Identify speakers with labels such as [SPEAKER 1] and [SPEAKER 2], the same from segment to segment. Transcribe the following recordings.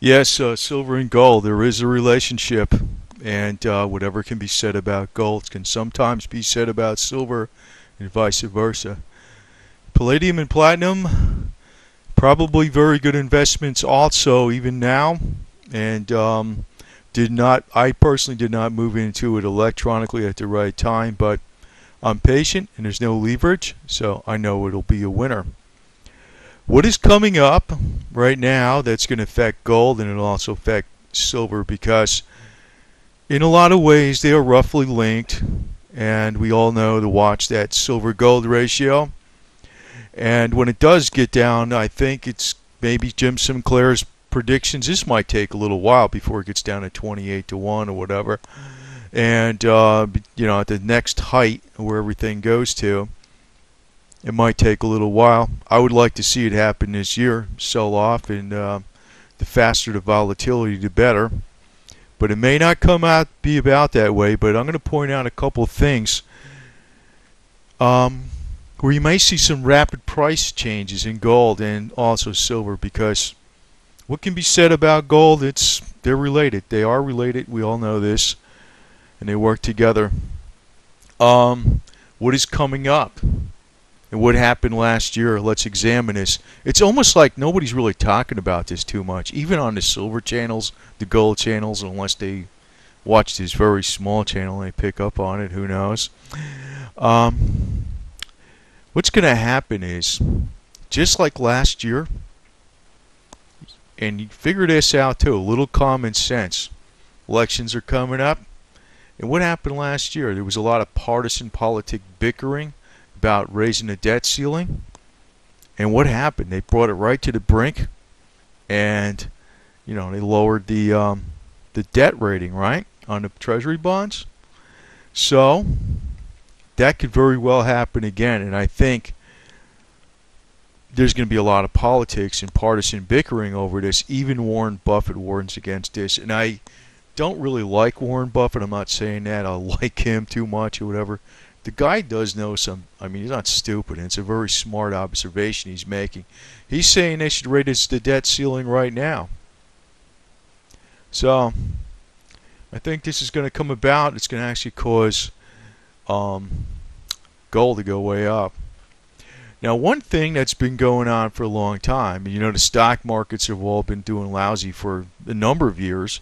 [SPEAKER 1] Yes, silver and gold, there is a relationship, and whatever can be said about gold can sometimes be said about silver, and vice versa. Palladium and platinum, probably very good investments also, even now, and I personally did not move into it electronically at the right time, but I'm patient and there's no leverage, so I know it'll be a winner. What is coming up right now that's going to affect gold and it'll also affect silver because in a lot of ways they are roughly linked, and we all know to watch that silver gold ratio. And when it does get down, I think it's maybe Jim Sinclair's predictions. This might take a little while before it gets down to 28 to 1 or whatever. And, at the next height where everything goes to, it might take a little while. I would like to see it happen this year, sell off, and the faster the volatility, the better. But it may not come out be about that way. But I'm going to point out a couple of things where you may see some rapid price changes in gold and also silver. Because what can be said about gold? They're related. They are related. We all know this, and they work together. What is coming up? And what happened last year? Let's examine this. It's almost like nobody's really talking about this too much, even on the silver channels, the gold channels, unless they watch this very small channel and they pick up on it. Who knows? What's going to happen is, just like last year, and you figure this out too, a little common sense. Elections are coming up. And what happened last year? There was a lot of partisan politic bickering about raising the debt ceiling. And what happened? They brought it right to the brink, and they lowered the debt rating, right, on the Treasury bonds. So that could very well happen again, and I think there's going to be a lot of politics and partisan bickering over this. Even Warren Buffett warns against this, and I don't really like Warren Buffett. I'm not saying that I like him too much or whatever. The guy does know some. I mean, he's not stupid, and it's a very smart observation he's making. He's saying they should raise the debt ceiling right now. So I think this is going to come about. It's going to actually cause gold to go way up. Now, one thing that's been going on for a long time, the stock markets have all been doing lousy for a number of years,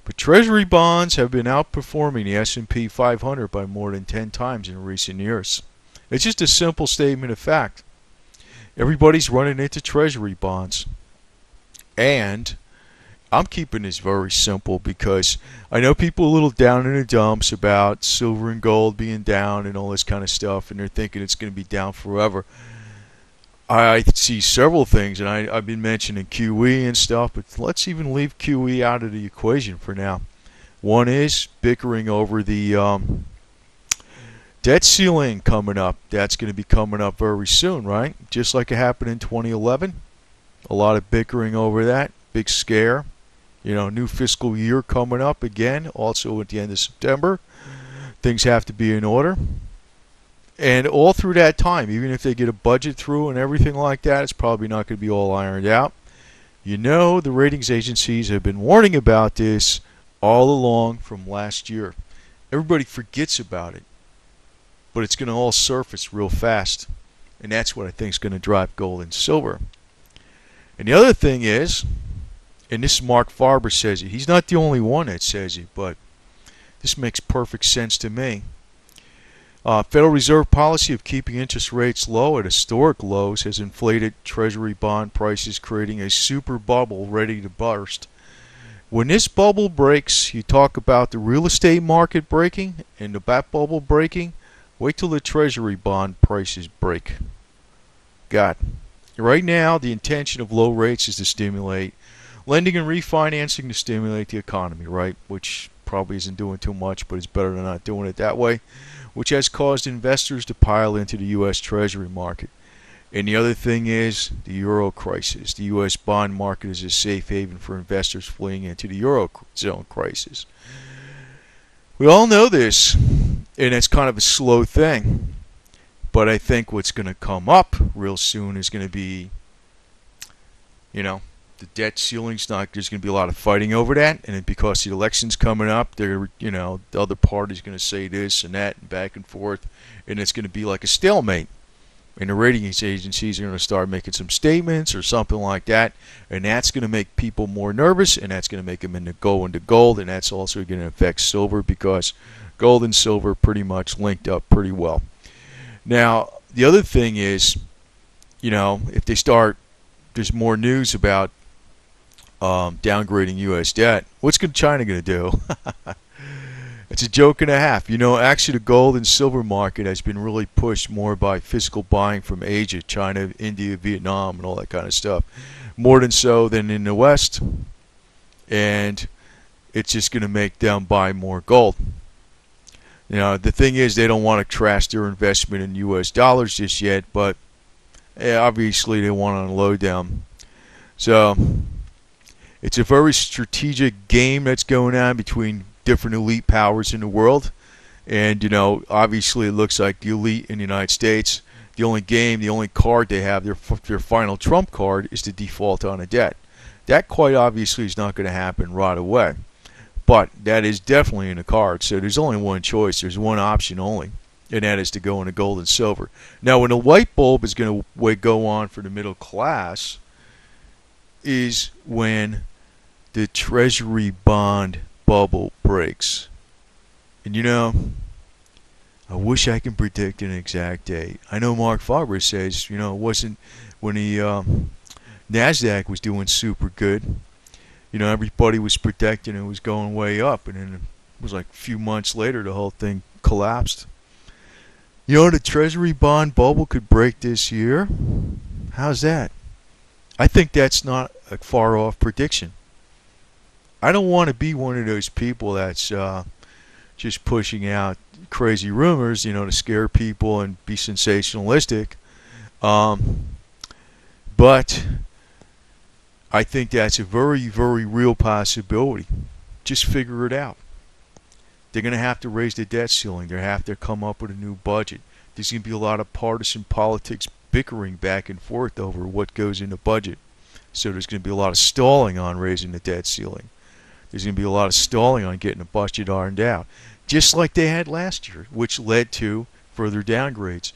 [SPEAKER 1] but Treasury bonds have been outperforming the S&P 500 by more than 10 times in recent years. It's just a simple statement of fact. Everybody's running into Treasury bonds. And I'm keeping this very simple because I know people are a little down in the dumps about silver and gold being down and all this kind of stuff, and they're thinking it's going to be down forever. I see several things, and I've been mentioning QE and stuff, but let's even leave QE out of the equation for now. One is bickering over the debt ceiling coming up. That's going to be coming up very soon, right? Just like it happened in 2011. A lot of bickering over that. Big scare. New fiscal year coming up again, also at the end of September. Things have to be in order. And all through that time, even if they get a budget through and everything like that, it's probably not going to be all ironed out. The ratings agencies have been warning about this all along from last year. Everybody forgets about it, but it's going to all surface real fast. And that's what I think is going to drive gold and silver. And the other thing is, and this Mark Farber says it, he's not the only one that says it, but this makes perfect sense to me. Federal Reserve policy of keeping interest rates low at historic lows has inflated Treasury bond prices, creating a super bubble ready to burst. When this bubble breaks, you talk about the real estate market breaking and the bat bubble breaking. Wait till the Treasury bond prices break. God. Right now, the intention of low rates is to stimulate lending and refinancing to stimulate the economy, right? Which probably isn't doing too much, but it's better than not doing it that way, which has caused investors to pile into the US Treasury market. And the other thing is the Euro crisis. The US bond market is a safe haven for investors fleeing into the Eurozone crisis. We all know this, and it's kind of a slow thing. But I think what's going to come up real soon is going to be, the debt ceiling's not. There's going to be a lot of fighting over that, and then because the election's coming up, the other party's going to say this and that and back and forth, and it's going to be like a stalemate. And the rating agencies are going to start making some statements or something like that, and that's going to make people more nervous, and that's going to make them go into gold, and that's also going to affect silver because gold and silver pretty much linked up pretty well. Now, the other thing is, if they start, there's more news about downgrading U.S. debt. What's China going to do? It's a joke and a half. Actually, the gold and silver market has been really pushed more by physical buying from Asia, China, India, Vietnam, and all that kind of stuff. More than in the West. And it's just going to make them buy more gold. The thing is, they don't want to trash their investment in U.S. dollars just yet, but obviously they want to unload them. So it's a very strategic game that's going on between different elite powers in the world, and obviously it looks like the elite in the United States, the only card they have, their final trump card, is to default on a debt. That quite obviously is not going to happen right away, but that is definitely in the card. So there's only one choice, there's one option only, and that is to go into gold and silver. Now, when the light bulb is going to go on for the middle class is when the Treasury Bond bubble breaks. And I wish I can predict an exact date. I know Mark Farber says, it wasn't when the NASDAQ was doing super good. Everybody was predicting it was going way up, and then it was like a few months later the whole thing collapsed. The Treasury Bond bubble could break this year. How's that? I think that's not a far off prediction. I don't want to be one of those people that's just pushing out crazy rumors, to scare people and be sensationalistic. But I think that's a very, very real possibility. Just figure it out. They're going to have to raise the debt ceiling. They have to come up with a new budget. There's going to be a lot of partisan politics bickering back and forth over what goes in the budget. So there's going to be a lot of stalling on raising the debt ceiling. There's going to be a lot of stalling on getting the budget ironed out, just like they had last year, which led to further downgrades.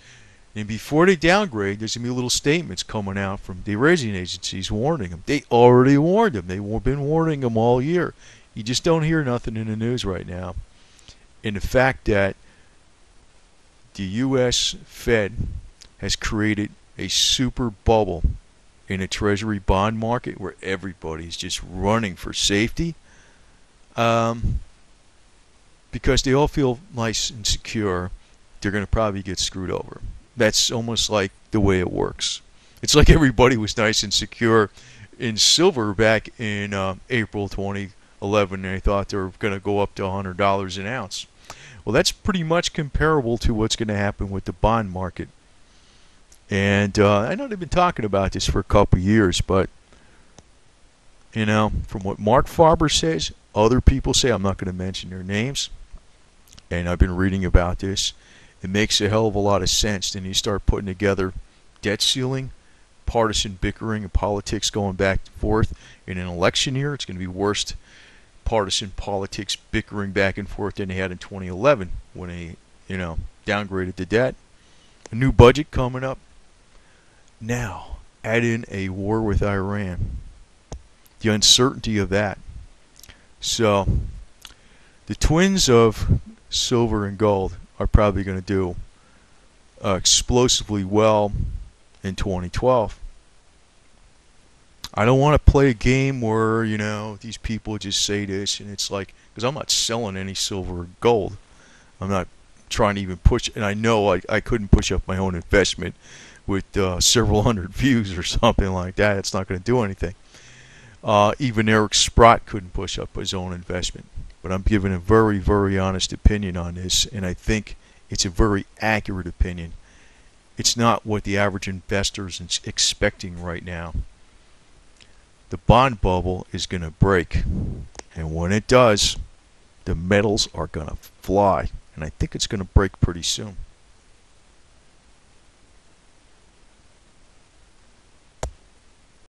[SPEAKER 1] And before they downgrade, there's going to be little statements coming out from the rating agencies warning them. They already warned them. They've been warning them all year. You just don't hear nothing in the news right now. And the fact that the U.S. Fed has created a super bubble in a Treasury bond market where everybody's just running for safety, because they all feel nice and secure, they're going to probably get screwed over. That's almost like the way it works. It's like everybody was nice and secure in silver back in April 2011, and they thought they were going to go up to $100 an ounce. Well, that's pretty much comparable to what's going to happen with the bond market. And I know they've been talking about this for a couple of years, but from what Mark Farber says, other people say, I'm not going to mention their names, and I've been reading about this, it makes a hell of a lot of sense. Then you start putting together debt ceiling, partisan bickering, and politics going back and forth. In an election year, it's going to be worst partisan politics bickering back and forth than they had in 2011 when they, downgraded the debt. A new budget coming up. Now, add in a war with Iran. The uncertainty of that. So, the twins of silver and gold are probably going to do explosively well in 2012. I don't want to play a game where, these people just say this, and it's like, because I'm not selling any silver or gold. I'm not trying to even push, and I know I couldn't push up my own investment with several hundred views or something like that. It's not going to do anything. Even Eric Sprott couldn't push up his own investment. But I'm giving a very, very honest opinion on this, and I think it's a very accurate opinion. It's not what the average investor is expecting right now. The bond bubble is going to break, and when it does, the metals are going to fly, and I think it's going to break pretty soon.